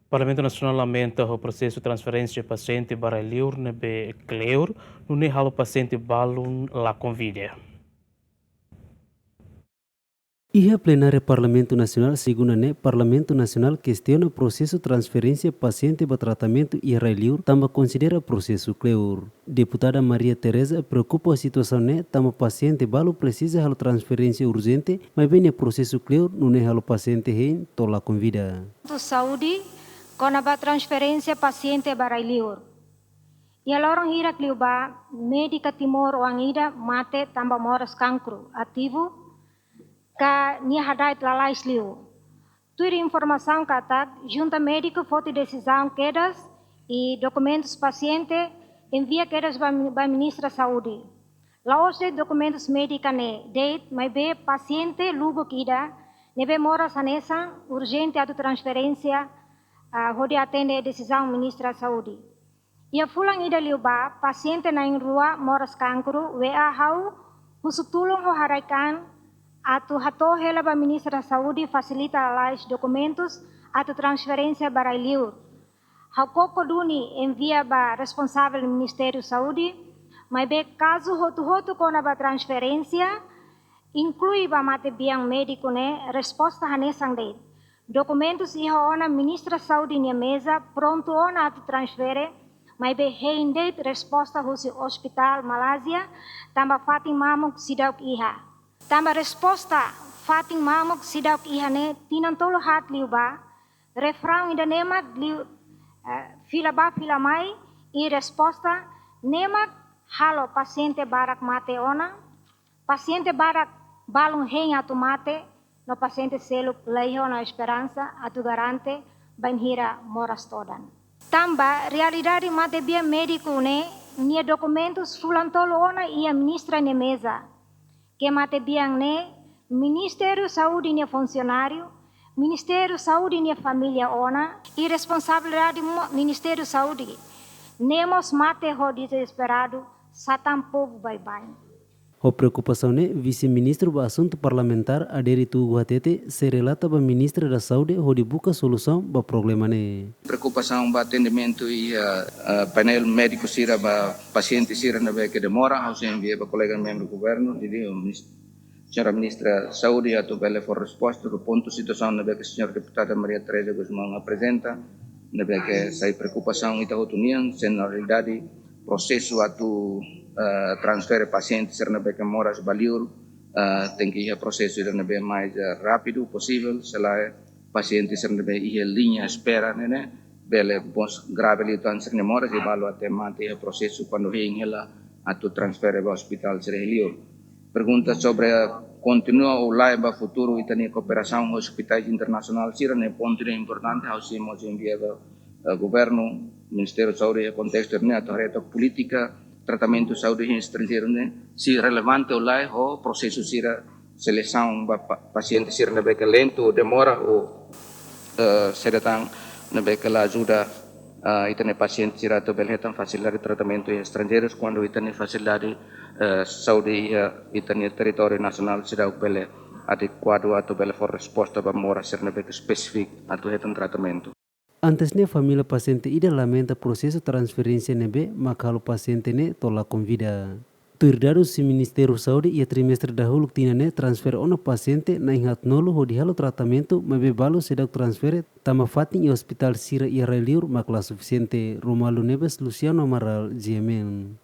Parlamento Nacional lamenta o processo de transferência de paciente para Liur nebe Cleur, no halo paciente balun la convida. Iha plenária Parlamento Nacional, segundo Parlamento Nacional questiona o processo de transferência paciente para tratamento israeliano, também considera processo cleur. Deputada Maria Teresa preocupa a situação tama paciente balo precisa de transferência urgente, mas bem o processo cleur não é halo paciente hein, tola convida. Saúde, com a transferência paciente para Israeliano. E a lorong hira kliuba, médica timor o angida mate tambah moras cancro ativo, ka nia hadait lalais liu. Tuiri informação kata, junta médico foto decisão quedas e documentos paciente envia quedas para ministra saúde. Laos de documentos médica ne date, mas be paciente lugo kida, nebe mora sanesa urgente a transferência, hode atende decisão ministra saúde. Ia fulang ida liuba, paciente na rua moras cancro, WA hau, husuk tulong ho haraikan, atu hato hela ba ministra saúde facilita alais documentos atu transferência para Liur. Hakoko duni envia ba responsável do Ministério Saúde, mas be caso hotu kona ba transferência, inclui ba mate biang médico ne resposta hanesang date. Documentos iha ona ministra saúde nia mesa pronto ona atu transfere, mas be date resposta husi hospital Malaysia, tamba fating mamuk sidauk iha. Tamba resposta fating mamuk sidauk iha ne tinantolo hat liu ba, refrão ida nemak liu fila mai, e resposta nemak halo paciente barak mate ona, paciente barak balung heng atu mate, no paciente seluk leiho na esperança atu garante banhira moras todan. Tamba realidade mate bia médico ne, nia documentos fulantolo ona ia ministra ne mesa, que mate biang ne, Ministério Saúde nia funcionário, Ministério Saúde nia família ona, e responsabilidade Ministério Saúde. Nemos mate ho desesperado, satam povo bye-bye. A preocupação vice-ministro do assunto parlamentar Aderitu Guatete se relata para ministra da saúde onde busca solução para o problema Preocupação para atendimento e painel médico sira para paciente sira na que demora, ao envia para colega membro do governo, senhora ministra da saúde atu bele for resposta do ponto situação na que a senhora deputada Maria Teresa Guzmão apresenta, na que sai preocupação ita otunian, sem na realidade processo atu transfer paciente ser na que mora a Baliur, tem que ir processo ir na mais rápido possível, se lá paciente ser na ir linha espera, né? Bele bons grave ali tan ser na mora se balo até mate o processo quando vem ela atu transfer para hospital ser Baliur. Pergunta sobre continua o live futuro itani cooperação hospitais internacional sira ne ponto importante ao se mo enviado governo Ministério da Saúde contexto ne atu reta política tratamento de saúde estrangeiro né se relevante o lá o processo sira seleção paciente sira na beca lento demora ou se datang na beca la ajuda itane paciente sira to belhetan facilidade de tratamento estrangeiros quando itane facilidade saúde itane território nacional sira o bele adequado atau bele for resposta para mora sira na beca específico atau hetan tratamento. Antes a família paciente ida lamenta processo transferência nebe, makalo paciente tola convida. Tuirdado si Ministério Saúde e trimestre dahulu tina transfer ona paciente na inhat nolo ho dihalo tratamento mabe balo sedak transfer tama fating e hospital sira Israeliur makla suficiente Romalu Nebes Luciano Amaral GMN.